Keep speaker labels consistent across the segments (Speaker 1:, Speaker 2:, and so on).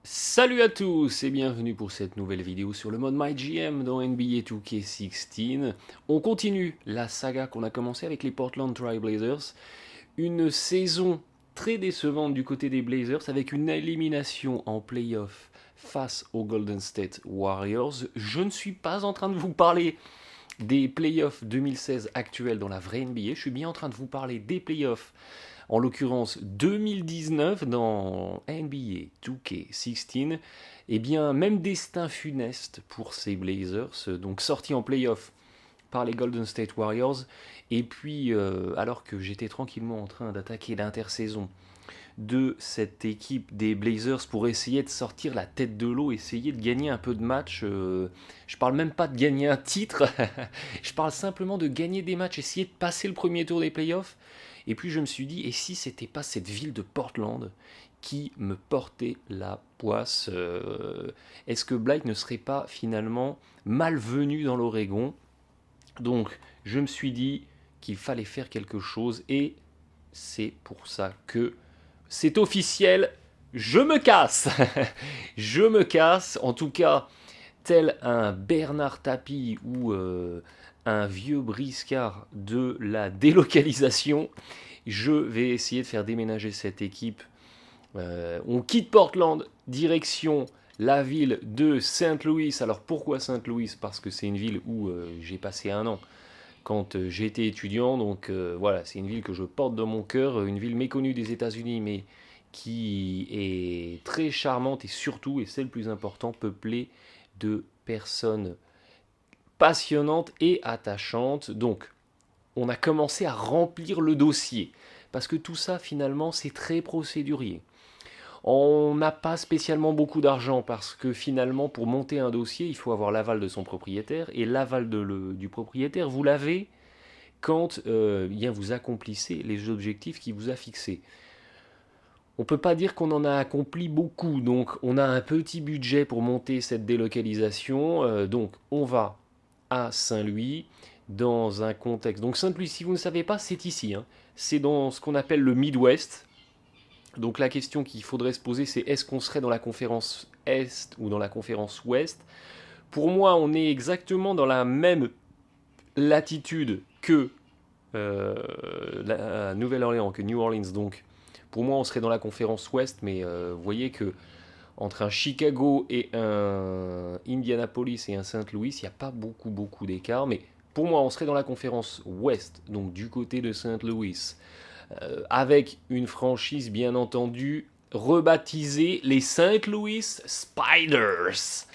Speaker 1: Salut à tous et bienvenue pour cette nouvelle vidéo sur le mode MyGM dans NBA 2K16. On continue la saga qu'on a commencé avec les Portland Trail Blazers. Une saison très décevante du côté des Blazers avec une élimination en playoff face aux Golden State Warriors. Je ne suis pas en train de vous parler des playoffs 2016 actuels dans la vraie NBA, je suis bien en train de vous parler des playoffs en l'occurrence 2019 dans NBA 2K16, eh bien même destin funeste pour ces Blazers, donc sortis en playoff par les Golden State Warriors, et puis alors que j'étais tranquillement en train d'attaquer l'intersaison de cette équipe des Blazers pour essayer de sortir la tête de l'eau, essayer de gagner un peu de matchs. Je parle même pas de gagner un titre, je parle simplement de gagner des matchs, essayer de passer le premier tour des playoffs. Et puis je me suis dit, et si c'était pas cette ville de Portland qui me portait la poisse, est-ce que Blight ne serait pas finalement malvenu dans l'Oregon? Donc je me suis dit qu'il fallait faire quelque chose et c'est pour ça que c'est officiel, je me casse. Je me casse, en tout cas, tel un Bernard Tapie ou un vieux briscard de la délocalisation, je vais essayer de faire déménager cette équipe. On quitte Portland, direction la ville de Saint-Louis. Alors pourquoi Saint-Louis? Parce que c'est une ville où j'ai passé un an quand j'étais étudiant. Donc voilà, c'est une ville que je porte dans mon cœur, une ville méconnue des États-Unis, mais qui est très charmante et surtout, et c'est le plus important, peuplée de personnes passionnantes et attachantes. Donc, on a commencé à remplir le dossier. Parce que tout ça, finalement, c'est très procédurier. On n'a pas spécialement beaucoup d'argent parce que finalement, pour monter un dossier, il faut avoir l'aval de son propriétaire. Et l'aval du propriétaire, vous l'avez quand bien vous accomplissez les objectifs qu'il vous a fixés. On ne peut pas dire qu'on en a accompli beaucoup, donc on a un petit budget pour monter cette délocalisation. Donc on va à Saint-Louis dans un contexte. Donc Saint-Louis, si vous ne savez pas, c'est ici, hein. C'est dans ce qu'on appelle le Midwest. Donc la question qu'il faudrait se poser, c'est est-ce qu'on serait dans la conférence Est ou dans la conférence Ouest? Pour moi, on est exactement dans la même latitude que la Nouvelle-Orléans, que New Orleans. Donc pour moi, on serait dans la conférence Ouest, mais vous voyez que entre un Chicago et un Indianapolis et un Saint-Louis, il n'y a pas beaucoup d'écart. Mais pour moi, on serait dans la conférence Ouest, donc du côté de Saint-Louis, avec une franchise bien entendu rebaptisée les Saint Louis Spiders.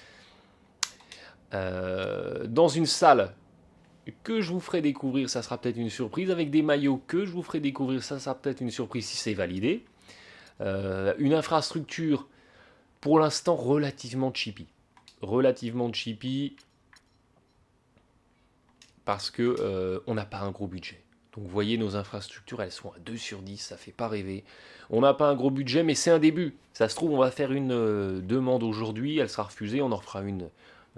Speaker 1: Dans une salle que je vous ferai découvrir, ça sera peut-être une surprise, avec des maillots que je vous ferai découvrir, ça sera peut-être une surprise si c'est validé. Une infrastructure pour l'instant relativement cheapy. Relativement cheapy parce que on n'a pas un gros budget. Donc vous voyez, nos infrastructures, elles sont à 2 sur 10, ça fait pas rêver. On n'a pas un gros budget, mais c'est un début. Ça se trouve, on va faire une demande aujourd'hui, elle sera refusée, on en refera une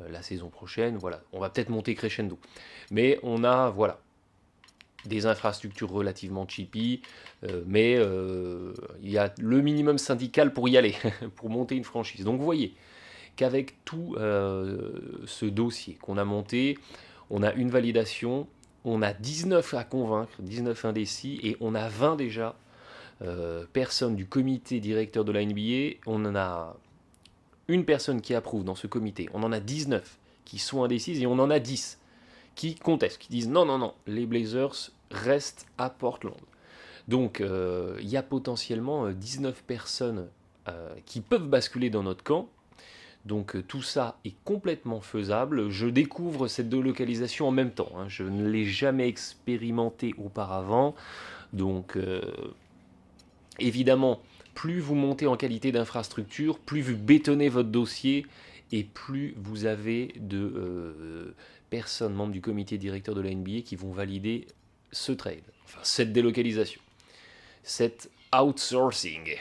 Speaker 1: la saison prochaine. Voilà, on va peut-être monter crescendo. Mais on a, voilà, des infrastructures relativement cheapy, mais il y a le minimum syndical pour y aller, pour monter une franchise. Donc vous voyez qu'avec tout ce dossier qu'on a monté, on a une validation, on a 19 à convaincre, 19 indécis, et on a 20 déjà personnes du comité directeur de la NBA. On en a une personne qui approuve dans ce comité, on en a 19 qui sont indécises, et on en a 10 qui contestent, qui disent non, non, non, les Blazers restent à Portland. Donc il y a potentiellement 19 personnes qui peuvent basculer dans notre camp. Donc tout ça est complètement faisable. Je découvre cette délocalisation en même temps, hein. Je ne l'ai jamais expérimenté auparavant. Donc évidemment, plus vous montez en qualité d'infrastructure, plus vous bétonnez votre dossier et plus vous avez de personnes membres du comité directeur de la NBA qui vont valider ce trade, enfin cette délocalisation, cet outsourcing,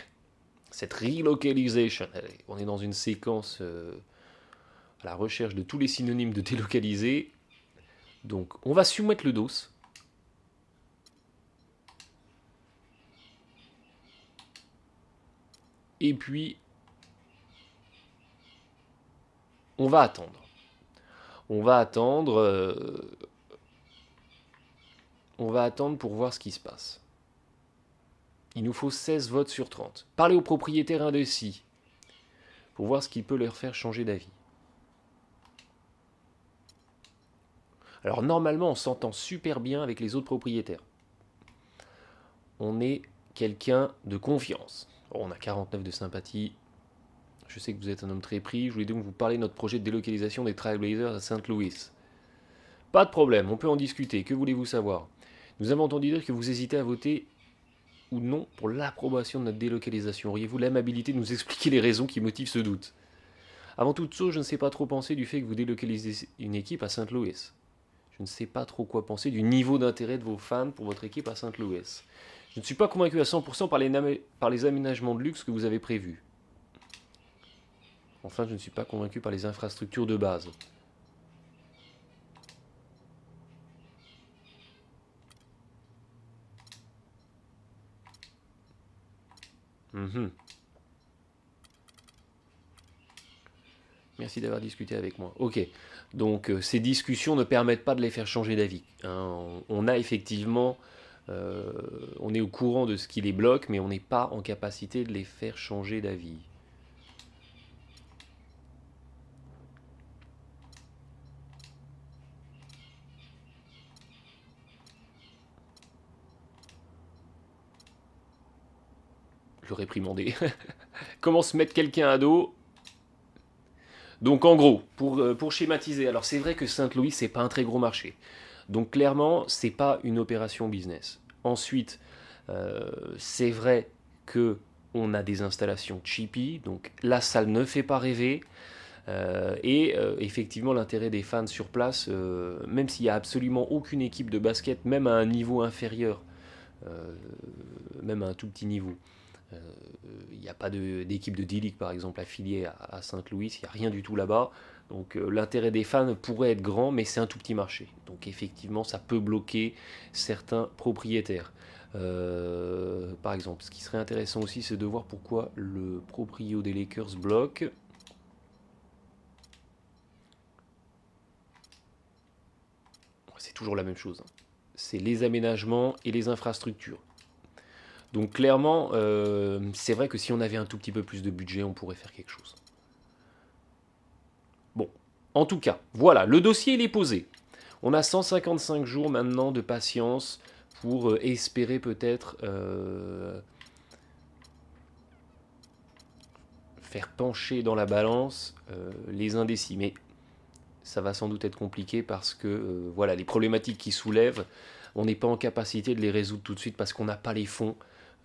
Speaker 1: cette relocalisation. Allez, on est dans une séquence à la recherche de tous les synonymes de délocaliser. Donc on va soumettre le dos. Et puis On va attendre. On va attendre, pour voir ce qui se passe. Il nous faut 16 votes sur 30. Parlez aux propriétaires indécis pour voir ce qui peut leur faire changer d'avis. Alors normalement, on s'entend super bien avec les autres propriétaires. On est quelqu'un de confiance. On a 49 de sympathie. Je sais que vous êtes un homme très pris. Je voulais donc vous parler de notre projet de délocalisation des Trailblazers à Saint Louis. Pas de problème, on peut en discuter. Que voulez-vous savoir? Nous avons entendu dire que vous hésitez à voter ou non pour l'approbation de notre délocalisation. Auriez-vous l'amabilité de nous expliquer les raisons qui motivent ce doute? Avant toute chose, je ne sais pas trop penser du fait que vous délocalisez une équipe à Saint Louis. Je ne sais pas trop quoi penser du niveau d'intérêt de vos fans pour votre équipe à Saint Louis. Je ne suis pas convaincu à 100% par les aménagements de luxe que vous avez prévus. Enfin, je ne suis pas convaincu par les infrastructures de base. Merci d'avoir discuté avec moi. Ok, donc ces discussions ne permettent pas de les faire changer d'avis. Hein. On a effectivement, on est au courant de ce qui les bloque, mais on n'est pas en capacité de les faire changer d'avis. Je le réprimandé. Comment se mettre quelqu'un à dos? Donc en gros, pour schématiser, alors c'est vrai que Saint-Louis, c'est pas un très gros marché. Donc clairement, c'est pas une opération business. Ensuite, c'est vrai que on a des installations cheapy, donc la salle ne fait pas rêver. Effectivement, l'intérêt des fans sur place, même s'il n'y a absolument aucune équipe de basket, même à un niveau inférieur, euh, même à un tout petit niveau, il n'y a pas d'équipe de D-League par exemple affiliée à Saint-Louis, il n'y a rien du tout là-bas. Donc l'intérêt des fans pourrait être grand, mais c'est un tout petit marché. Donc effectivement, ça peut bloquer certains propriétaires. Par exemple, ce qui serait intéressant aussi, c'est de voir pourquoi le proprio des Lakers bloque. C'est toujours la même chose. C'est les aménagements et les infrastructures. Donc clairement, c'est vrai que si on avait un tout petit peu plus de budget, on pourrait faire quelque chose. Bon, en tout cas, voilà, le dossier il est posé. On a 155 jours maintenant de patience pour espérer peut-être faire pencher dans la balance les indécis. Mais ça va sans doute être compliqué parce que voilà, les problématiques qui soulèvent, on n'est pas en capacité de les résoudre tout de suite parce qu'on n'a pas les fonds.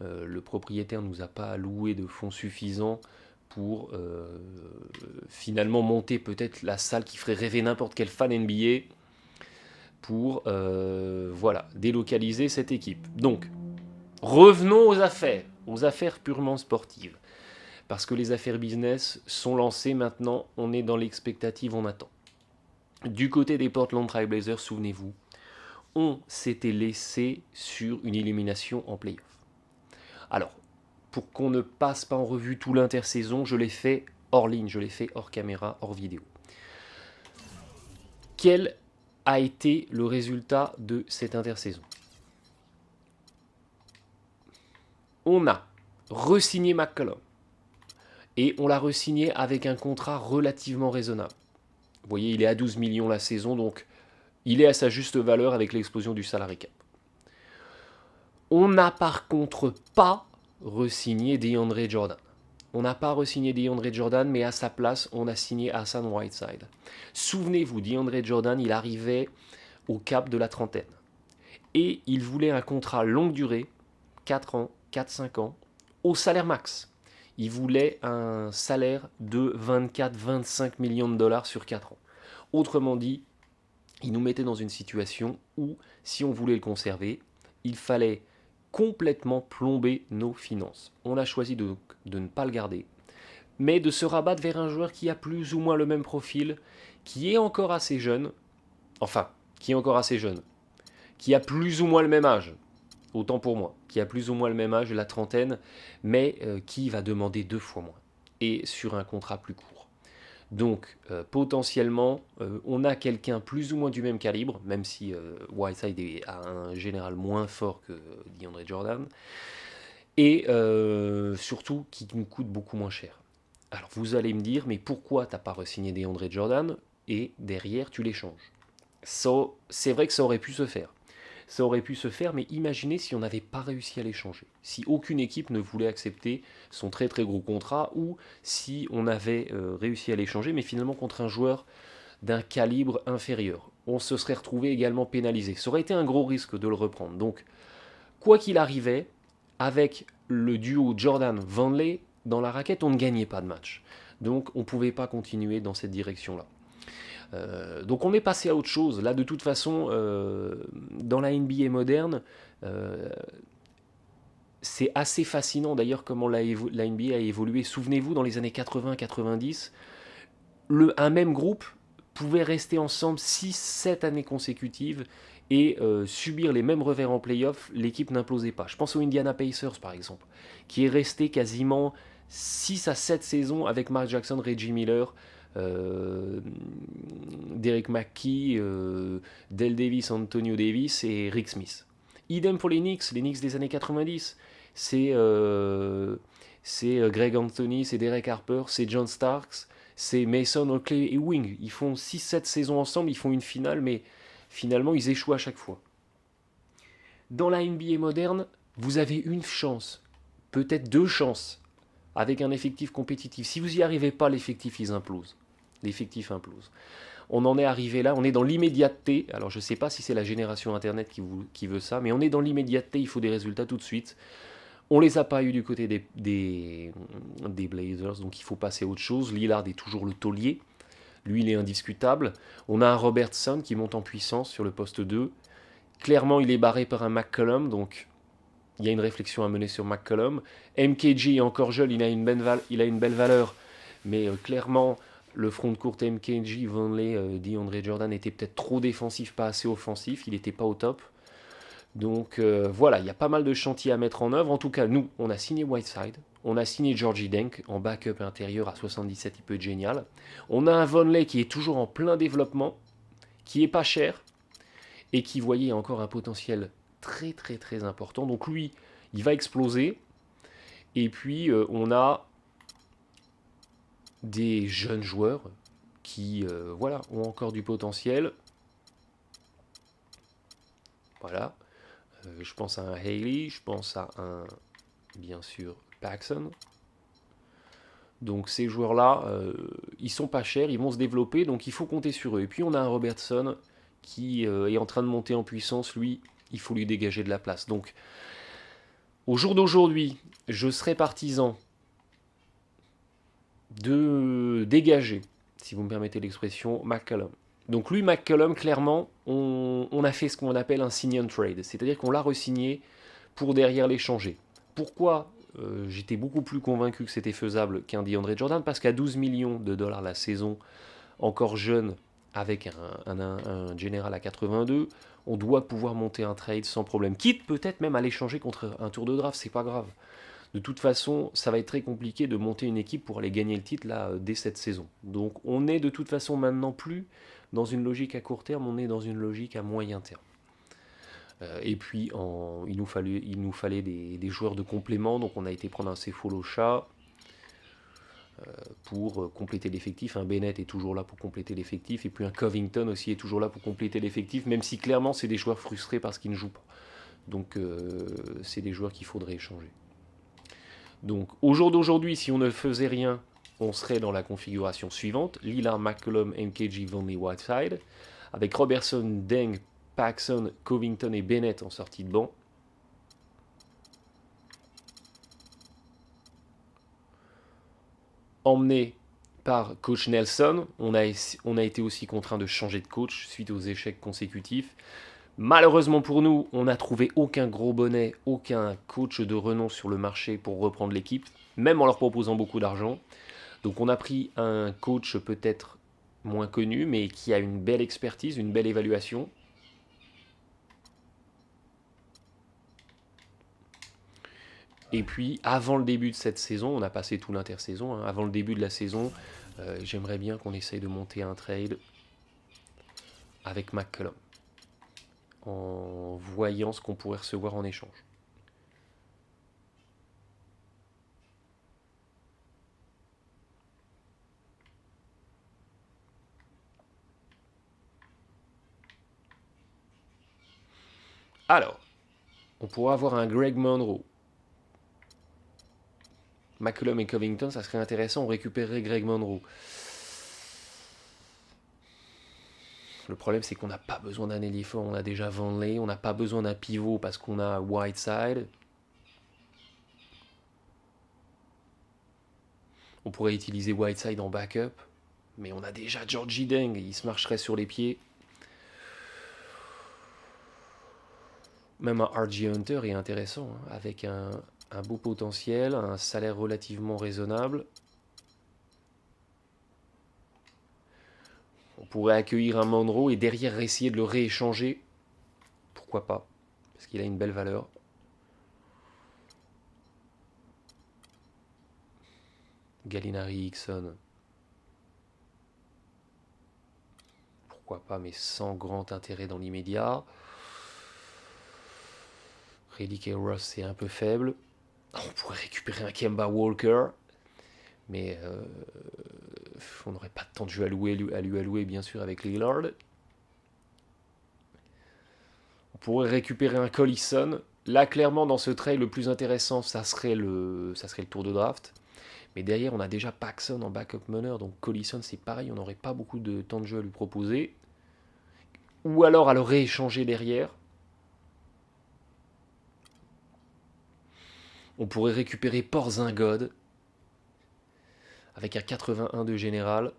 Speaker 1: Le propriétaire ne nous a pas alloué de fonds suffisants pour finalement monter peut-être la salle qui ferait rêver n'importe quel fan NBA pour voilà, délocaliser cette équipe. Donc, revenons aux affaires purement sportives. Parce que les affaires business sont lancées maintenant, on est dans l'expectative, on attend. Du côté des Portland Trail Blazers, souvenez-vous, on s'était laissé sur une élimination en playoff. Alors, pour qu'on ne passe pas en revue tout l'intersaison, je l'ai fait hors ligne, je l'ai fait hors caméra, hors vidéo. Quel a été le résultat de cette intersaison? On a re-signé McCollum. Et on l'a re-signé avec un contrat relativement raisonnable. Vous voyez, il est à 12 millions la saison, donc il est à sa juste valeur avec l'explosion du salary cap. On n'a par contre pas re-signé DeAndre Jordan. On n'a pas re-signé DeAndre Jordan, mais à sa place, on a signé Hassan Whiteside. Souvenez-vous, DeAndre Jordan, il arrivait au cap de la trentaine. Et il voulait un contrat longue durée, 4 ans, 4-5 ans, au salaire max. Il voulait un salaire de 24-25 millions de dollars sur 4 ans. Autrement dit, il nous mettait dans une situation où, si on voulait le conserver, il fallait complètement plomber nos finances. On a choisi de ne pas le garder, mais de se rabattre vers un joueur qui a plus ou moins le même profil, qui est encore assez jeune, qui a plus ou moins le même âge, autant pour moi, qui a plus ou moins le même âge, la trentaine, mais qui va demander 2 fois moins, et sur un contrat plus court. Donc potentiellement, on a quelqu'un plus ou moins du même calibre, même si Whiteside a un général moins fort que DeAndre Jordan, et surtout qui nous coûte beaucoup moins cher. Alors vous allez me dire, mais pourquoi t'as pas re-signé DeAndre Jordan et derrière tu l'échanges? C'est vrai que ça aurait pu se faire. Ça aurait pu se faire, mais imaginez si on n'avait pas réussi à l'échanger. Si aucune équipe ne voulait accepter son très très gros contrat, ou si on avait réussi à l'échanger, mais finalement contre un joueur d'un calibre inférieur. On se serait retrouvé également pénalisé. Ça aurait été un gros risque de le reprendre. Donc, quoi qu'il arrivait, avec le duo Jordan-Vanley dans la raquette, on ne gagnait pas de match. Donc, on ne pouvait pas continuer dans cette direction-là. Donc on est passé à autre chose. Là, de toute façon, dans la NBA moderne, euh, c'est assez fascinant d'ailleurs comment la NBA a évolué. Souvenez-vous, dans les années 80-90, un même groupe pouvait rester ensemble 6-7 années consécutives et subir les mêmes revers en playoff, l'équipe n'implosait pas. Je pense aux Indiana Pacers par exemple, qui est resté quasiment 6 à 7 saisons avec Mark Jackson, Reggie Miller, euh, Derek McKee, Dale Davis, Antonio Davis et Rick Smith. Idem pour les Knicks des années 90. C'est Greg Anthony, c'est Derek Harper, c'est John Starks, c'est Mason, Oakley et Wing. Ils font 6-7 saisons ensemble, ils font une finale, mais finalement ils échouent à chaque fois. Dans la NBA moderne, vous avez une chance, peut-être deux chances, avec un effectif compétitif. Si vous n'y arrivez pas, l'effectif implose. L'effectif implose. On en est arrivé là, on est dans l'immédiateté. Alors je ne sais pas si c'est la génération Internet qui veut ça, mais on est dans l'immédiateté, il faut des résultats tout de suite. On les a pas eu du côté des Blazers, donc il faut passer à autre chose. Lillard est toujours le taulier. Lui, il est indiscutable. On a un Robertson qui monte en puissance sur le poste 2. Clairement, il est barré par un McCollum, donc il y a une réflexion à mener sur McCollum. MKG est encore jeune, il a une belle valeur, mais clairement, le front de courte MKG, Vonley, DeAndre Jordan était peut-être trop défensif, pas assez offensif, il n'était pas au top. Donc voilà, il y a pas mal de chantiers à mettre en œuvre. En tout cas, nous, on a signé Whiteside, on a signé Georgie Denk en backup intérieur à 77, il peut être génial. On a un Vonley qui est toujours en plein développement, qui est pas cher et qui, voyait encore un potentiel très très très important. Donc lui, il va exploser. Et puis on a des jeunes joueurs qui voilà, ont encore du potentiel. Voilà. Je pense à un Haley, je pense à un, bien sûr, Paxson. Donc ces joueurs-là, ils sont pas chers, ils vont se développer, donc il faut compter sur eux. Et puis on a un Robertson qui est en train de monter en puissance, lui, il faut lui dégager de la place. Donc au jour d'aujourd'hui, je serais partisan de dégager, si vous me permettez l'expression, McCollum. Donc lui, McCollum, clairement, on a fait ce qu'on appelle un sign and trade, c'est-à-dire qu'on l'a re-signé pour derrière l'échanger. Pourquoi j'étais beaucoup plus convaincu que c'était faisable qu'un DeAndre Jordan? Parce qu'à 12 millions de dollars la saison, encore jeune, avec un général à 82, on doit pouvoir monter un trade sans problème. Quitte peut-être même à l'échanger contre un tour de draft, c'est pas grave. De toute façon, ça va être très compliqué de monter une équipe pour aller gagner le titre là dès cette saison. Donc on est de toute façon maintenant plus dans une logique à court terme, on est dans une logique à moyen terme. Et puis il nous fallait des joueurs de complément, donc on a été prendre un Sefolosha pour compléter l'effectif. Un Bennett est toujours là pour compléter l'effectif, et puis un Covington aussi est toujours là pour compléter l'effectif, même si clairement c'est des joueurs frustrés parce qu'ils ne jouent pas. Donc c'est des joueurs qu'il faudrait échanger. Donc au jour d'aujourd'hui, si on ne faisait rien, on serait dans la configuration suivante: Lillard, McCollum, MKG, Vonley, Whiteside, avec Robertson, Deng, Paxson, Covington et Bennett en sortie de banc. Emmené par coach Nelson, on a été aussi contraint de changer de coach suite aux échecs consécutifs. Malheureusement pour nous, on n'a trouvé aucun gros bonnet, aucun coach de renom sur le marché pour reprendre l'équipe, même en leur proposant beaucoup d'argent. Donc on a pris un coach peut-être moins connu, mais qui a une belle expertise, une belle évaluation. Et puis, avant le début de cette saison, on a passé tout l'intersaison, hein, avant le début de la saison, J'aimerais bien qu'on essaye de monter un trade avec McCollum, en voyant ce qu'on pourrait recevoir en échange. Alors, on pourrait avoir un Greg Monroe. McCollum et Covington, ça serait intéressant, on récupérerait Greg Monroe. Le problème, c'est qu'on n'a pas besoin d'un ailier fort, on a déjà Vanley, on n'a pas besoin d'un pivot parce qu'on a Whiteside. On pourrait utiliser Whiteside en backup, mais on a déjà Georgie Deng, il se marcherait sur les pieds. Même un RG Hunter est intéressant, hein, avec un beau potentiel, un salaire relativement raisonnable. On pourrait accueillir un Monroe et derrière essayer de le rééchanger. Pourquoi pas? Parce qu'il a une belle valeur. Gallinari Hickson. Pourquoi pas, mais sans grand intérêt dans l'immédiat. Reddick et Ross, c'est un peu faible. On pourrait récupérer un Kemba Walker. Mais on n'aurait pas de temps de jeu à lui allouer, bien sûr, avec Lillard. On pourrait récupérer un Collison. Là, clairement, dans ce trade, le plus intéressant, ça serait le tour de draft. Mais derrière, on a déjà Paxson en backup meneur. Donc Collison, c'est pareil, on n'aurait pas beaucoup de temps de jeu à lui proposer. Ou alors à le rééchanger derrière. On pourrait récupérer Porzingod avec un 81 de général.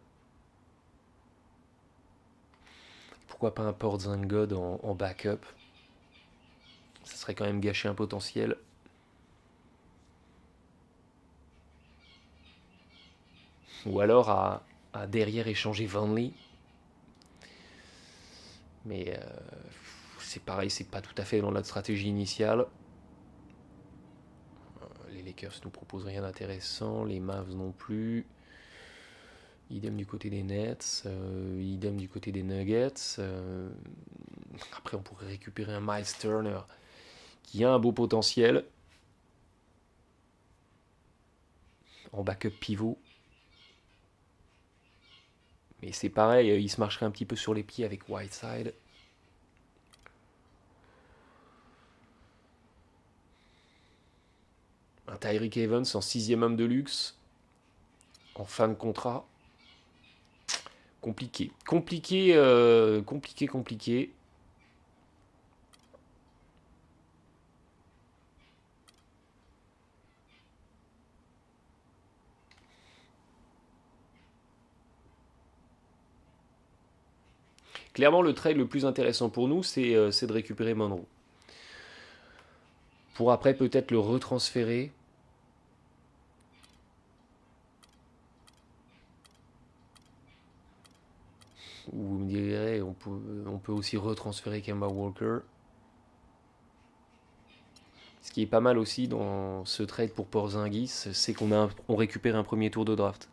Speaker 1: Pourquoi pas un Porzingod en backup? Ça serait quand même gâcher un potentiel. Ou alors à derrière échanger Vanley. Mais c'est pareil, c'est pas tout à fait dans notre stratégie initiale. Les Lakers nous proposent rien d'intéressant, les Mavs non plus. Idem du côté des Nets, idem du côté des Nuggets. Après, on pourrait récupérer un Miles Turner qui a un beau potentiel en backup pivot. Mais c'est pareil, il se marcherait un petit peu sur les pieds avec Whiteside. Un Tyreek Evans en 6e homme de luxe, en fin de contrat. Compliqué. Compliqué. Clairement, le trade le plus intéressant pour nous, c'est de récupérer Monroe. Pour après peut-être le retransférer. Ou vous me direz, on peut aussi retransférer Kemba Walker. Ce qui est pas mal aussi dans ce trade pour Porzingis, c'est on récupère un premier tour de draft.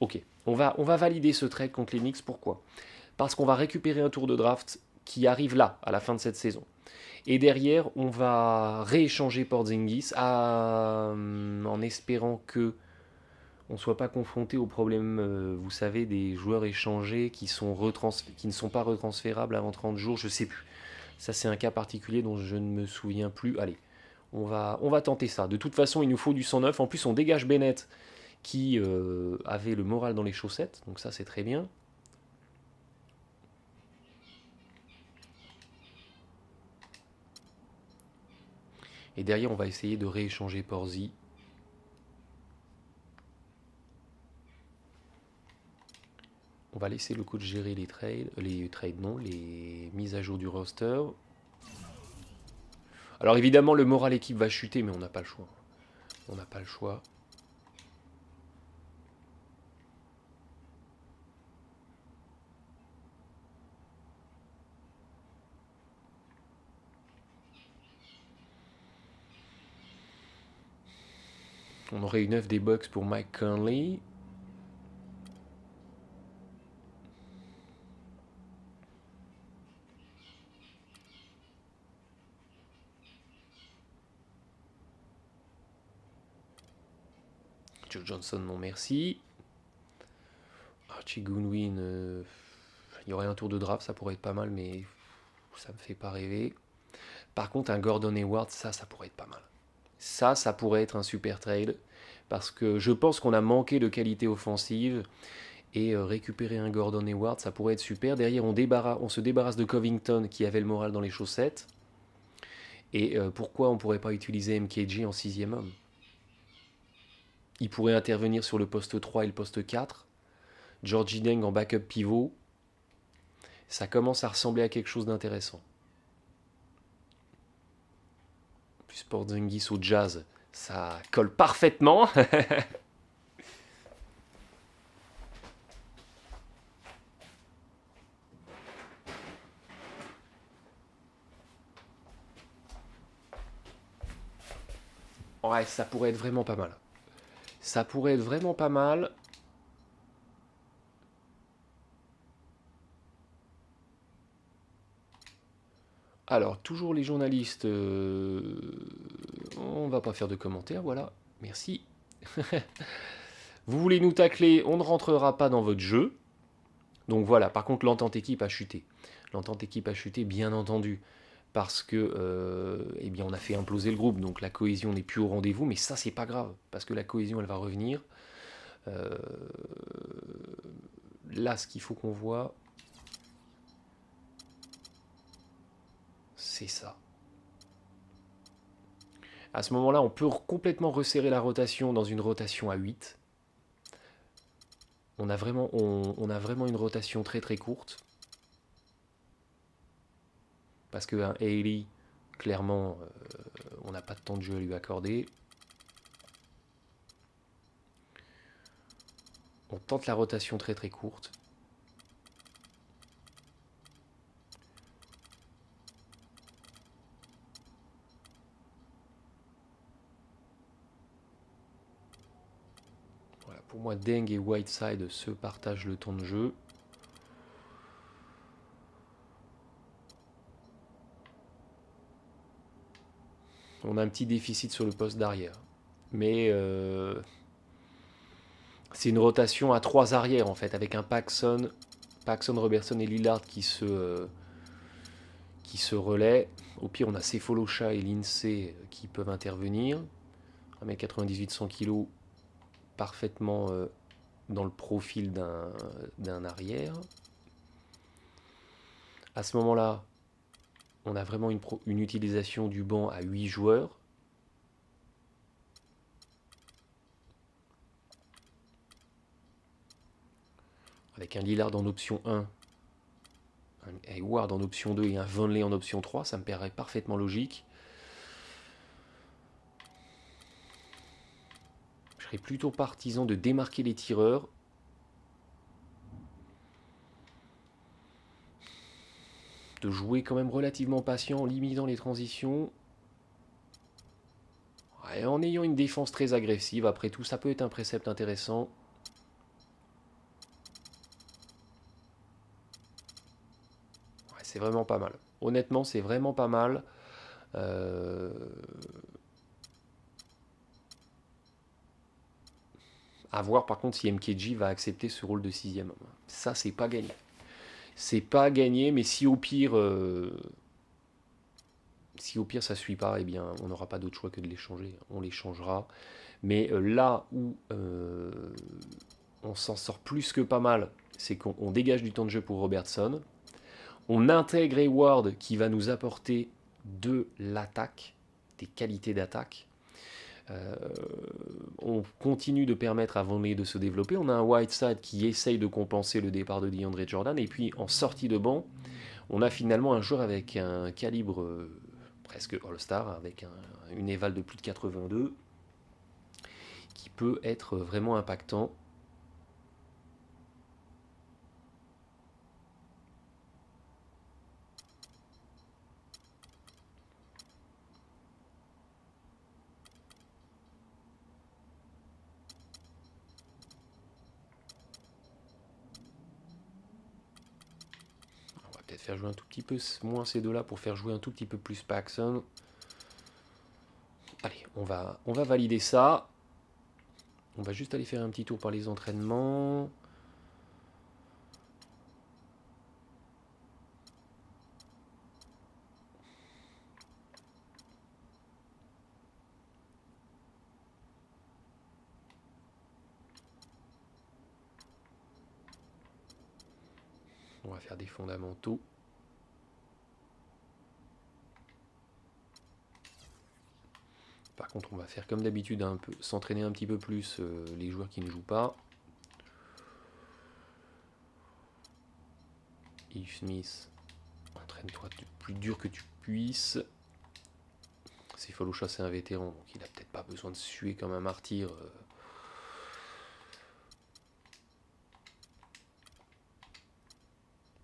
Speaker 1: Ok, on va valider ce trade contre les Knicks. Pourquoi? Parce qu'on va récupérer un tour de draft qui arrive là, à la fin de cette saison. Et derrière, on va rééchanger Porzingis en espérant que on ne soit pas confronté au problème, vous savez, des joueurs échangés qui ne sont pas retransférables avant 30 jours, je sais plus. Ça, c'est un cas particulier dont je ne me souviens plus. Allez, on va tenter ça. De toute façon, il nous faut du 109. En plus, on dégage Bennett qui avait le moral dans les chaussettes, donc ça, c'est très bien. Et derrière, on va essayer de rééchanger Porzi. On va laisser le coach gérer les trades non, les mises à jour du roster. Alors évidemment, le moral équipe va chuter, mais on n'a pas le choix. On n'a pas le choix. On aurait une œuvre des Bucks pour Mike Conley. Joe Johnson, non merci. Archie Goodwin, il y aurait un tour de draft, ça pourrait être pas mal, mais ça me fait pas rêver. Par contre, un Gordon Hayward, ça pourrait être pas mal. Ça pourrait être un super trade, parce que je pense qu'on a manqué de qualité offensive, et récupérer un Gordon Hayward, ça pourrait être super. Derrière, on se débarrasse de Covington, qui avait le moral dans les chaussettes. Et pourquoi on ne pourrait pas utiliser MKG en sixième homme? Il pourrait intervenir sur le poste 3 et le poste 4. Georgie Deng en backup pivot. Ça commence à ressembler à quelque chose d'intéressant. Plus Porzingis au Jazz, ça colle parfaitement. Ouais, ça pourrait être vraiment pas mal. Ça pourrait être vraiment pas mal. Alors, toujours les journalistes. On va pas faire de commentaires, voilà. Merci. Vous voulez nous tacler, on ne rentrera pas dans votre jeu. Donc voilà, par contre, l'entente équipe a chuté. L'entente équipe a chuté, bien entendu, parce que eh bien, on a fait imploser le groupe, donc la cohésion n'est plus au rendez-vous, mais ça, c'est pas grave, parce que la cohésion, elle va revenir. Là, ce qu'il faut qu'on voit, c'est ça. À ce moment-là, on peut complètement resserrer la rotation dans une rotation à 8. On a vraiment une rotation très très courte. Parce qu'un Haley, clairement, on n'a pas de temps de jeu à lui accorder. On tente la rotation très très courte. Voilà, pour moi, Deng et Whiteside se partagent le temps de jeu. On a un petit déficit sur le poste d'arrière. Mais c'est une rotation à 3 arrières en fait, avec un Paxson, Robertson et Lillard qui se relaient. Au pire, on a Sefolosha et Lindsay qui peuvent intervenir. 1m98, 100 kg, parfaitement dans le profil d'un arrière. À ce moment-là, on a vraiment une utilisation du banc à 8 joueurs. Avec un Lillard en option 1, un Hayward en option 2 et un Vonleh en option 3, ça me paraît parfaitement logique. Je serais plutôt partisan de démarquer les tireurs. De jouer quand même relativement patient en limitant les transitions. Et en ayant une défense très agressive, après tout, ça peut être un précepte intéressant. Ouais, c'est vraiment pas mal. Honnêtement, c'est vraiment pas mal. À voir par contre si MKG va accepter ce rôle de sixième homme. Ça, c'est pas gagné. C'est pas gagné, mais si au pire, ça suit pas, eh bien, on n'aura pas d'autre choix que de l'échanger. On l'échangera. Mais là où on s'en sort plus que pas mal, c'est qu'on dégage du temps de jeu pour Robertson. On intègre Hayward qui va nous apporter de l'attaque, des qualités d'attaque. On continue de permettre à Vonleh de se développer. On a un Whiteside qui essaye de compenser le départ de DeAndre Jordan. Et puis en sortie de banc, on a finalement un joueur avec un calibre presque All-Star, avec une éval de plus de 82, qui peut être vraiment impactant. peut-être faire jouer un tout petit peu moins ces deux-là pour faire jouer un tout petit peu plus Paxson. Allez, on va valider ça. On va juste aller faire un petit tour par les entraînements. On va faire des fondamentaux. Par contre, on va faire comme d'habitude, un peu s'entraîner un petit peu plus les joueurs qui ne jouent pas. Yves Smith, entraîne-toi du plus dur que tu puisses. C'est Folocha, c'est un vétéran, donc il n'a peut-être pas besoin de suer comme un martyr.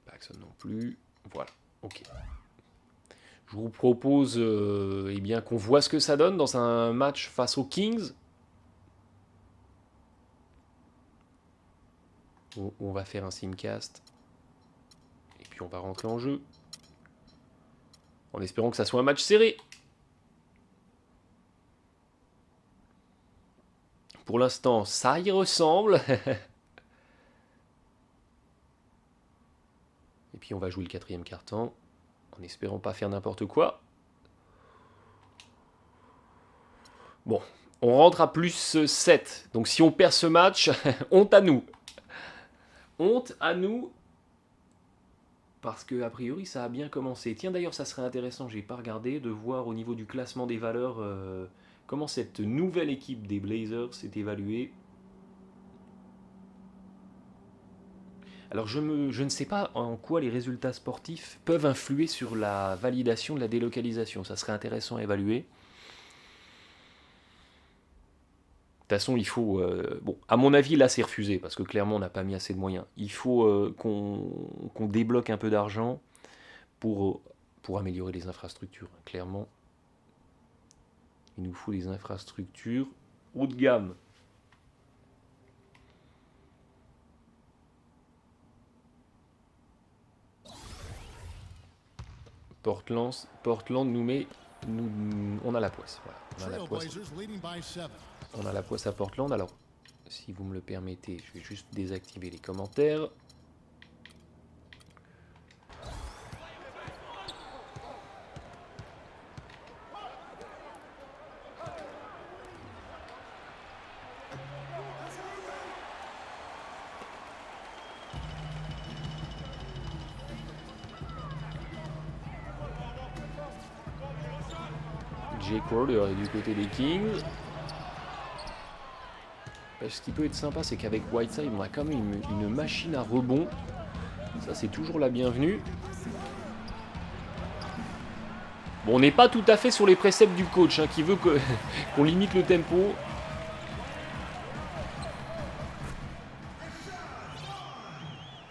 Speaker 1: Paxson non plus. Voilà, ok. Je vous propose eh bien, qu'on voit ce que ça donne dans un match face aux Kings. On va faire un simcast. Et puis on va rentrer en jeu. En espérant que ça soit un match serré. Pour l'instant, ça y ressemble. Et puis on va jouer le 4e quart-temps. En espérant pas faire n'importe quoi. Bon, on rentre à plus 7. Donc si on perd ce match, honte à nous. Honte à nous. Parce que a priori ça a bien commencé. Tiens d'ailleurs ça serait intéressant, j'ai pas regardé, de voir au niveau du classement des valeurs comment cette nouvelle équipe des Blazers s'est évaluée. Alors je ne sais pas en quoi les résultats sportifs peuvent influer sur la validation de la délocalisation. Ça serait intéressant à évaluer. De toute façon, il faut... bon, à mon avis, là, c'est refusé, parce que clairement, on n'a pas mis assez de moyens. Il faut qu'on débloque un peu d'argent pour améliorer les infrastructures. Clairement, il nous faut des infrastructures haut de gamme. Portland nous met... on a la poisse. Voilà, on a la poisse. On a la poisse à Portland. Alors, si vous me le permettez, je vais juste désactiver les commentaires. Jake Crowder est du côté des Kings. Ce qui peut être sympa, c'est qu'avec Whiteside, on a quand même une machine à rebond. Ça, c'est toujours la bienvenue. Bon, on n'est pas tout à fait sur les préceptes du coach, qui veut qu'on limite le tempo.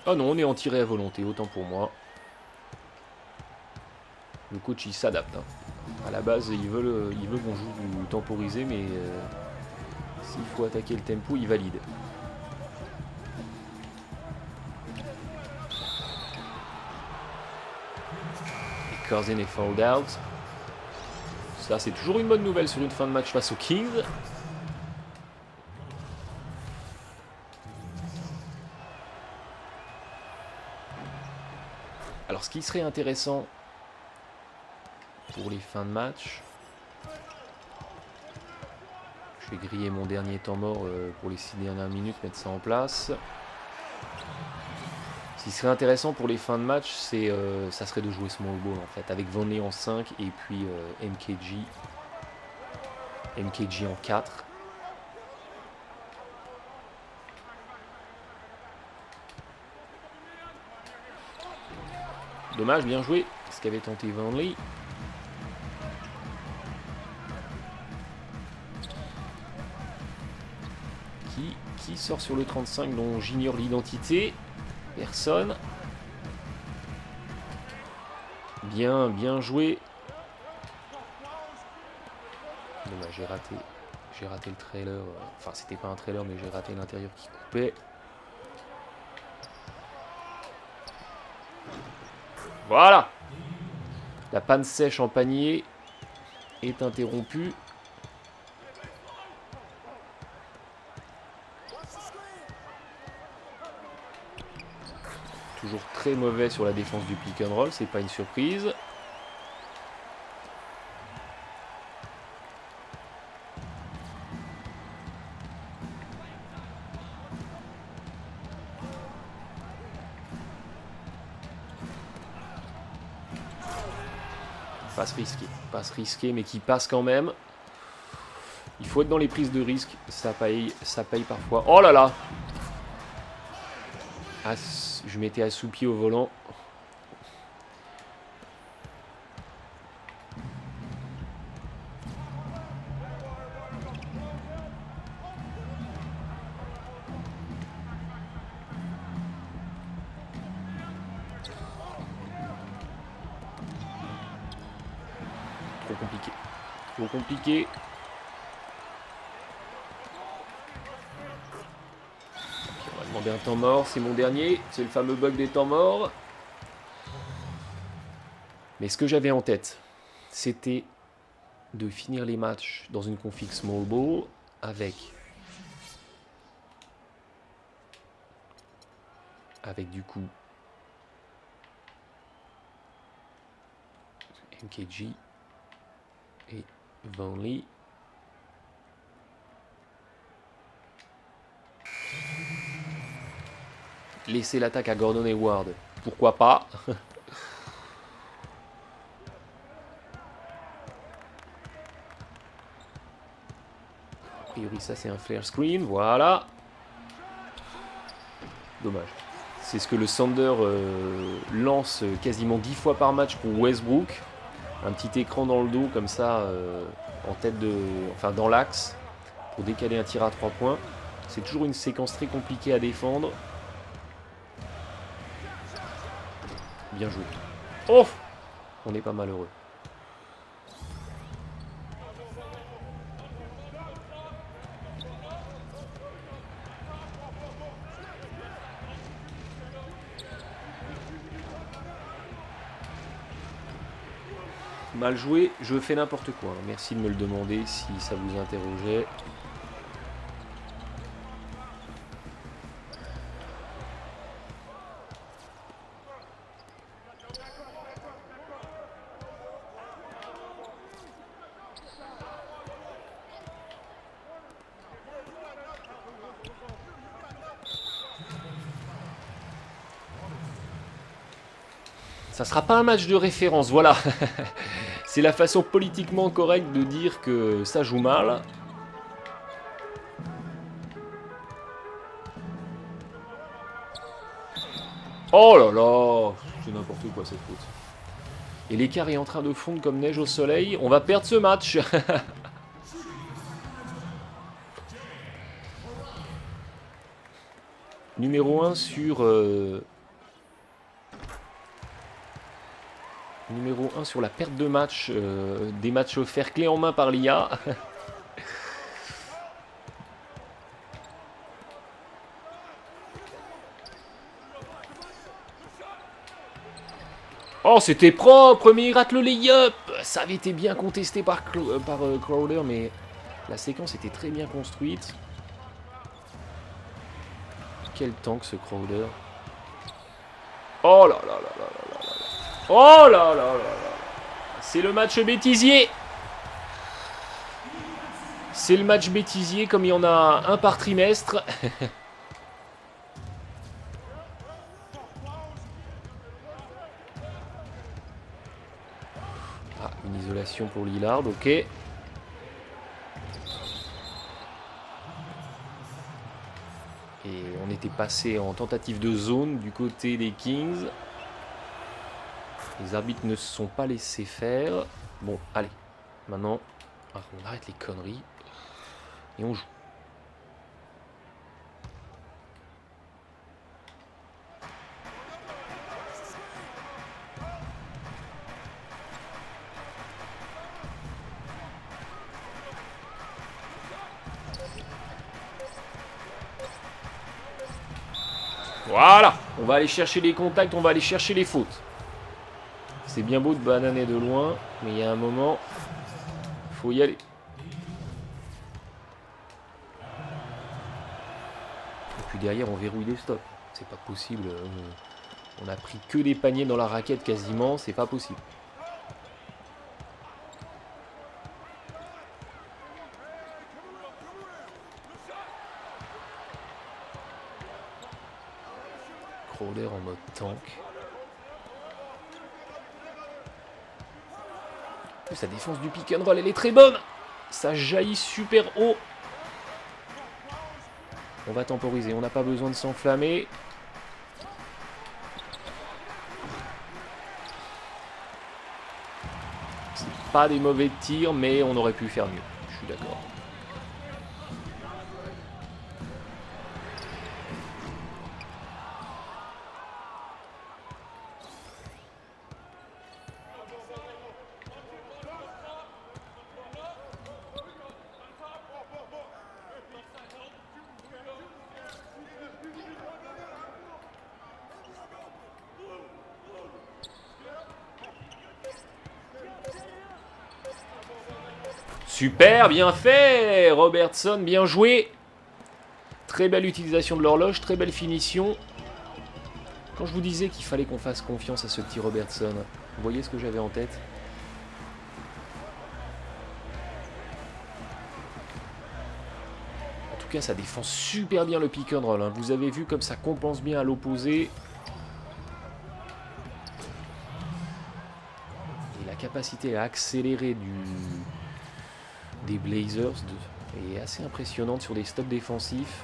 Speaker 1: Ah non, on est en tiré à volonté, autant pour moi. Le coach, il s'adapte. À la base, il veut qu'on joue du temporisé, mais s'il faut attaquer le tempo, il valide. Et Corzine est fouled out. Ça, c'est toujours une bonne nouvelle sur une fin de match face aux Kings. Alors, ce qui serait intéressant pour les fins de match, je vais griller mon dernier temps mort pour les 6 dernières minutes, mettre ça en place. Ce qui serait intéressant pour les fins de match, ça serait de jouer small ball en fait, avec Vonleh en 5 et puis MKG en 4. Dommage, bien joué, ce qu'avait tenté Vonleh. Qui sort sur le 35 dont j'ignore l'identité. Personne. Bien joué. Dommage, j'ai raté le trailer. Enfin, c'était pas un trailer, mais j'ai raté l'intérieur qui coupait. Voilà. La panne sèche en panier est interrompue. Toujours très mauvais sur la défense du pick and roll, c'est pas une surprise. Passe risquée, mais qui passe quand même. Il faut être dans les prises de risque, ça paye parfois. Oh là là! Je m'étais assoupi au volant. Trop compliqué. Trop compliqué. Okay, on va demander un temps mort. C'est mon dernier. C'est le fameux bug des temps morts. Mais ce que j'avais en tête, c'était de finir les matchs dans une config small ball avec du coup MKG et Vonley. Laisser l'attaque à Gordon Hayward, pourquoi pas. A priori ça c'est un flare screen, voilà. Dommage. C'est ce que le Thunder lance quasiment 10 fois par match pour Westbrook. Un petit écran dans le dos comme ça, en tête de, enfin dans l'axe, pour décaler un tir à 3 points. C'est toujours une séquence très compliquée à défendre. Bien joué. Oh! On n'est pas malheureux. Mal joué, je fais n'importe quoi. Merci de me le demander si ça vous interrogeait. Ça sera pas un match de référence, voilà. C'est la façon politiquement correcte de dire que ça joue mal. Oh là là, c'est n'importe quoi cette faute. Et l'écart est en train de fondre comme neige au soleil. On va perdre ce match. Numéro 1 sur... Numéro 1 sur la perte de match, des matchs offerts clé en main par l'IA. Oh, c'était propre, mais il rate le lay-up. Ça avait été bien contesté par Crowder, mais la séquence était très bien construite. Quel tank ce Crowder. Oh là là là là là là là. Oh là là là là. C'est le match bêtisier. C'est le match bêtisier comme il y en a un par trimestre. Ah, une isolation pour Lillard, ok. Et on était passé en tentative de zone du côté des Kings. Les arbitres ne se sont pas laissés faire. Bon, allez. Maintenant, on arrête les conneries. Et on joue. Voilà. On va aller chercher les contacts, on va aller chercher les fautes. C'est bien beau de bananer de loin, mais il y a un moment, faut y aller. Et puis derrière, on verrouille les stops. C'est pas possible. On a pris que des paniers dans la raquette quasiment, c'est pas possible. Crowder en mode tank. Sa défense du pick and roll, elle est très bonne. Ça jaillit super haut. On va temporiser, on n'a pas besoin de s'enflammer. C'est pas des mauvais tirs, mais on aurait pu faire mieux. Je suis d'accord. Super, bien fait Robertson, bien joué. Très belle utilisation de l'horloge, très belle finition. Quand je vous disais qu'il fallait qu'on fasse confiance à ce petit Robertson, vous voyez ce que j'avais en tête? En tout cas, ça défend super bien le pick and roll. Hein. Vous avez vu comme ça compense bien à l'opposé. Et la capacité à accélérer des Blazers est assez impressionnante sur des stops défensifs.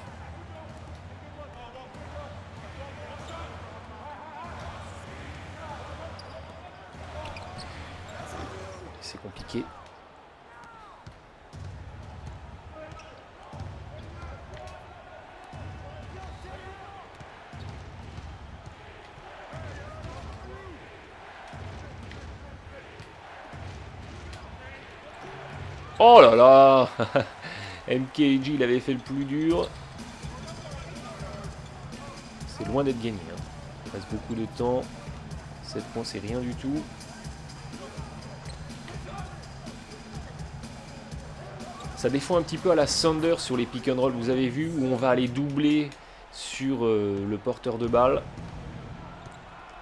Speaker 1: C'est compliqué. Oh là là MKG, il avait fait le plus dur. C'est loin d'être gagné. Hein. Il reste beaucoup de temps. 7 points, c'est rien du tout. Ça défend un petit peu à la Sander sur les pick and roll, vous avez vu, où on va aller doubler sur le porteur de balle.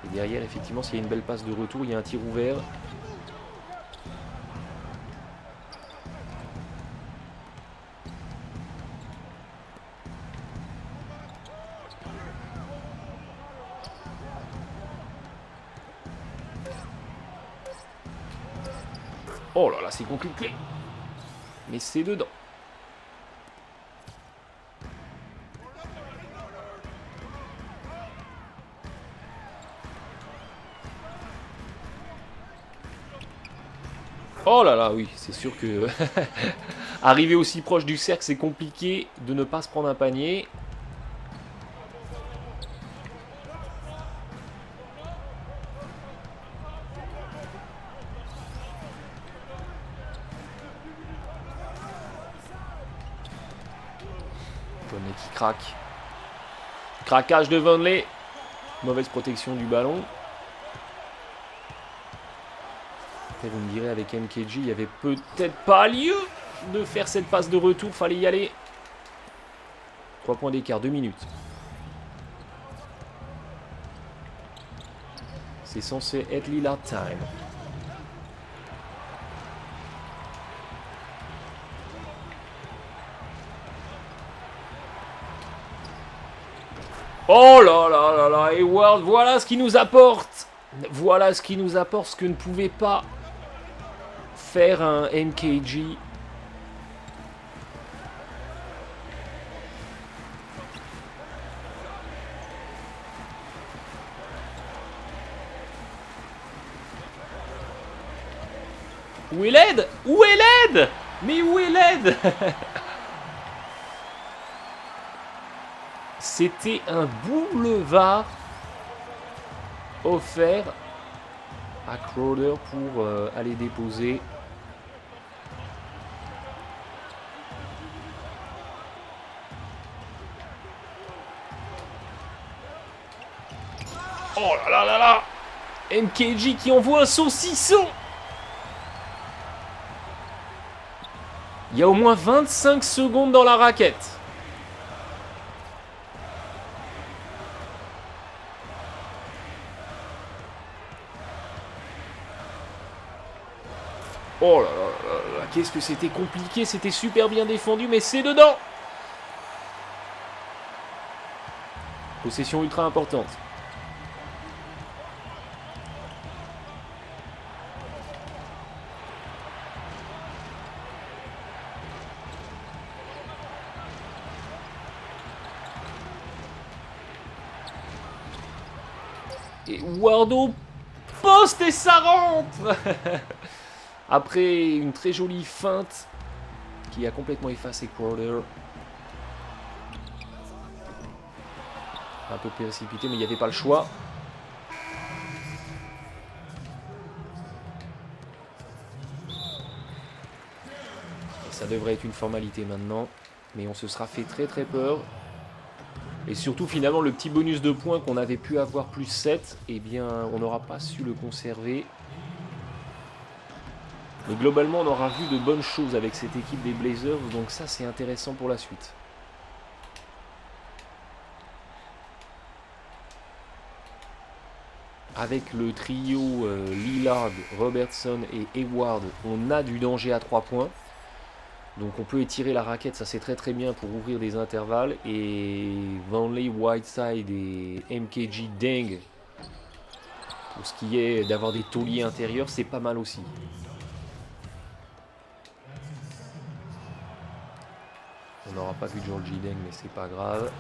Speaker 1: Et derrière, effectivement, s'il y a une belle passe de retour, il y a un tir ouvert. Oh là là, c'est compliqué. Mais c'est dedans. Oh là là, oui, c'est sûr que arriver aussi proche du cercle, c'est compliqué de ne pas se prendre un panier. Vonleh qui craque. Craquage de Vonleh. Mauvaise protection du ballon. Et vous me direz, avec MKG, il n'y avait peut-être pas lieu de faire cette passe de retour. Fallait y aller. 3 points d'écart, 2 minutes. C'est censé être Lillard time. Oh là là là là, Hayward, voilà ce qu'il nous apporte. Voilà ce qu'il nous apporte, ce que ne pouvait pas faire un MKG. Où est l'aide? Où est l'aide? Mais où est l'aide? C'était un boulevard offert à Crowder pour aller déposer. Oh là là là là! MKG qui envoie un saucisson. Il y a au moins 25 secondes dans la raquette. Oh là là là là, qu'est-ce que c'était compliqué, c'était super bien défendu, mais c'est dedans. Possession ultra importante. Et Ward au poste et ça rentre. Après une très jolie feinte qui a complètement effacé Crowder. Un peu précipité, mais il n'y avait pas le choix. Et ça devrait être une formalité maintenant. Mais on se sera fait très très peur. Et surtout finalement le petit bonus de points qu'on avait pu avoir plus 7, eh bien on n'aura pas su le conserver. Mais globalement on aura vu de bonnes choses avec cette équipe des Blazers, donc ça c'est intéressant pour la suite. Avec le trio Lillard, Robertson et Hayward, on a du danger à 3 points. Donc on peut étirer la raquette, ça c'est très très bien pour ouvrir des intervalles. Et Vonleh, Whiteside et MKG Deng, pour ce qui est d'avoir des tauliers intérieurs, c'est pas mal aussi. On n'aura pas vu Georgie Deng, mais c'est pas grave.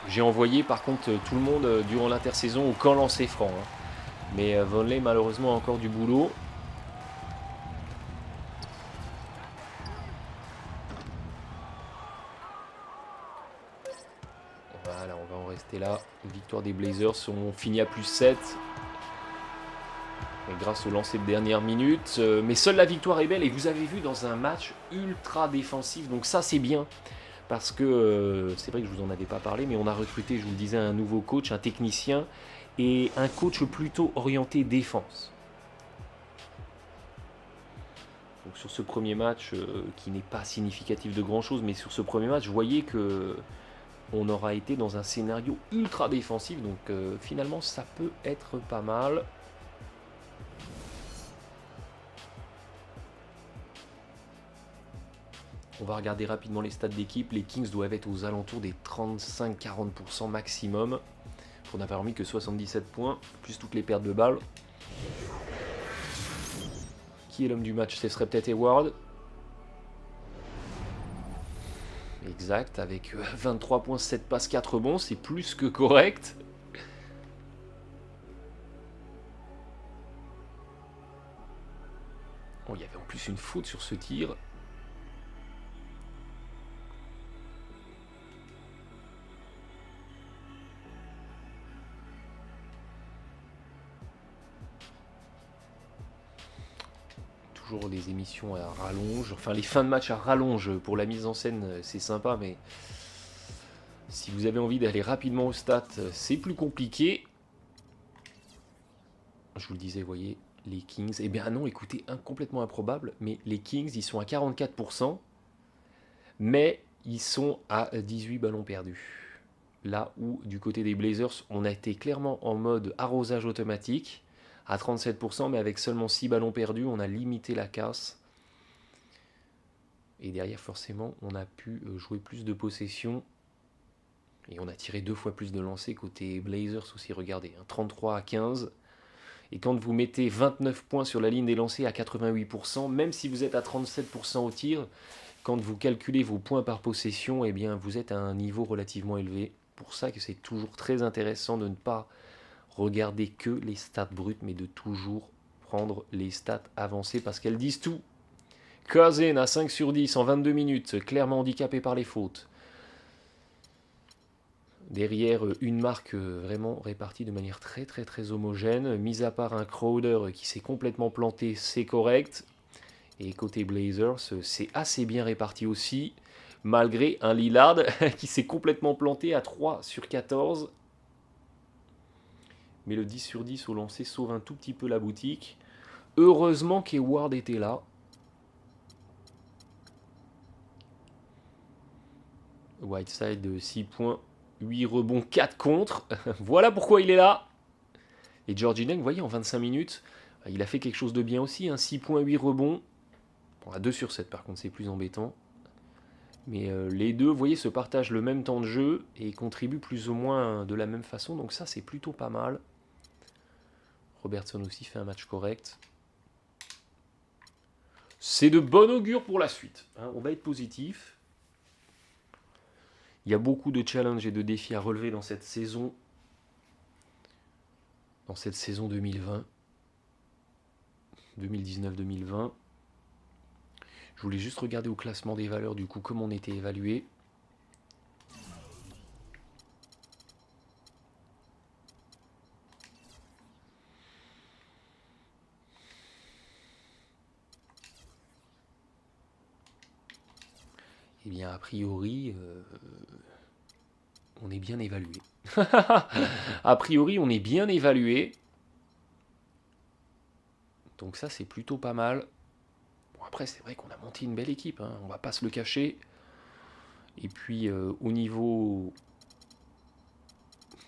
Speaker 1: J'ai envoyé par contre tout le monde durant l'intersaison au camp lancer franc. Hein. Mais Vonleh malheureusement a encore du boulot. Voilà, on va en rester là. Victoire des Blazers, on finit à plus 7. Et grâce au lancer de dernière minute. Mais seule la victoire est belle et vous avez vu dans un match ultra défensif. Donc ça c'est bien. Parce que c'est vrai que je vous en avais pas parlé, mais on a recruté, je vous le disais, un nouveau coach, un technicien et un coach plutôt orienté défense. Donc sur ce premier match, qui n'est pas significatif de grand chose, mais sur ce premier match, vous voyez que on aura été dans un scénario ultra défensif, donc finalement ça peut être pas mal. On va regarder rapidement les stats d'équipe. Les Kings doivent être aux alentours des 35-40% maximum. On n'avoir mis que 77 points, plus toutes les pertes de balles. Qui est l'homme du match? Ce serait peut-être Hayward. Exact, avec 23 points, 7 passes, 4 rebonds, c'est plus que correct. Oh, il y avait en plus une faute sur ce tir. Toujours des émissions à rallonge, enfin les fins de match à rallonge pour la mise en scène c'est sympa, mais si vous avez envie d'aller rapidement au stats c'est plus compliqué. Je vous le disais, vous voyez, les Kings, eh bien non, écoutez, complètement improbable, mais les Kings ils sont à 44%, mais ils sont à 18 ballons perdus. Là où du côté des Blazers on a été clairement en mode arrosage automatique, à 37%, mais avec seulement 6 ballons perdus, on a limité la casse. Et derrière, forcément, on a pu jouer plus de possession. Et on a tiré 2 fois plus de lancers côté Blazers aussi, regardez, hein, 33 à 15. Et quand vous mettez 29 points sur la ligne des lancers à 88%, même si vous êtes à 37% au tir, quand vous calculez vos points par possession, eh bien, vous êtes à un niveau relativement élevé. Pour ça que c'est toujours très intéressant de ne pas regarder que les stats brutes, mais de toujours prendre les stats avancées parce qu'elles disent tout. Cousin à 5 sur 10 en 22 minutes, clairement handicapé par les fautes. Derrière, une marque vraiment répartie de manière très très très homogène, mis à part un Crowder qui s'est complètement planté, c'est correct. Et côté Blazers, c'est assez bien réparti aussi. malgré un Lillard qui s'est complètement planté à 3 sur 14. Mais le 10 sur 10 au lancer sauve un tout petit peu la boutique. Heureusement qu'Hayward était là. Whiteside 6 points, 8 rebonds, 4 contre. Voilà pourquoi il est là. Et Georgie Deng, vous voyez, en 25 minutes, il a fait quelque chose de bien aussi. 6 points, 8 rebonds. Bon, à 2 sur 7 par contre, c'est plus embêtant. Mais les deux, vous voyez, se partagent le même temps de jeu et contribuent plus ou moins de la même façon. Donc ça, c'est plutôt pas mal. Robertson aussi fait un match correct. C'est de bon augure pour la suite. On va être positif. Il y a beaucoup de challenges et de défis à relever dans cette saison. Dans cette saison 2020. 2019-2020. Je voulais juste regarder au classement des valeurs, du coup, comment on était évalué. Eh bien, a priori, on est bien évalué. A priori, on est bien évalué. Donc ça, c'est plutôt pas mal. Bon, après, c'est vrai qu'on a monté une belle équipe, hein, on va pas se le cacher. Et puis, au niveau...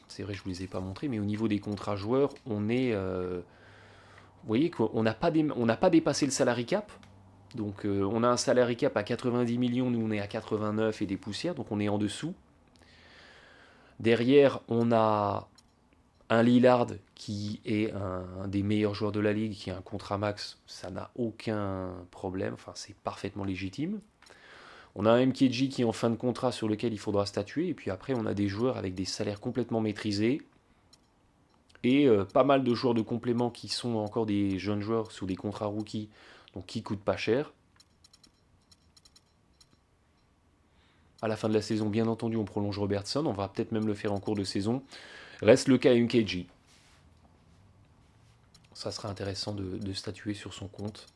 Speaker 1: C'est vrai, je ne vous les ai pas montrés, mais au niveau des contrats joueurs, on est... vous voyez qu'on n'a pas dépassé le salary cap. Donc, on a un salary cap à 90 millions, nous on est à 89 et des poussières, donc on est en dessous. Derrière, on a un Lillard qui est un des meilleurs joueurs de la ligue, qui a un contrat max, ça n'a aucun problème, enfin c'est parfaitement légitime. On a un MKG qui est en fin de contrat sur lequel il faudra statuer, et puis après on a des joueurs avec des salaires complètement maîtrisés, et pas mal de joueurs de complément qui sont encore des jeunes joueurs sous des contrats rookies, donc qui coûtent pas cher. À la fin de la saison, bien entendu, on prolonge Robertson, on va peut-être même le faire en cours de saison. Reste le cas MKG. Ça sera intéressant de statuer sur son compte.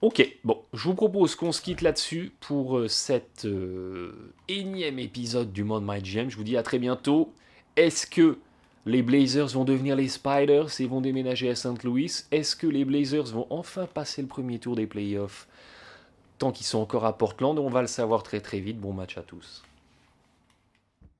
Speaker 1: Ok, bon, je vous propose qu'on se quitte là-dessus pour cet énième épisode du Mode MyGM. Je vous dis à très bientôt. Est-ce que les Blazers vont devenir les Spiders et vont déménager à St. Louis? Est-ce que les Blazers vont enfin passer le premier tour des playoffs tant qu'ils sont encore à Portland? On va le savoir très très vite. Bon match à tous.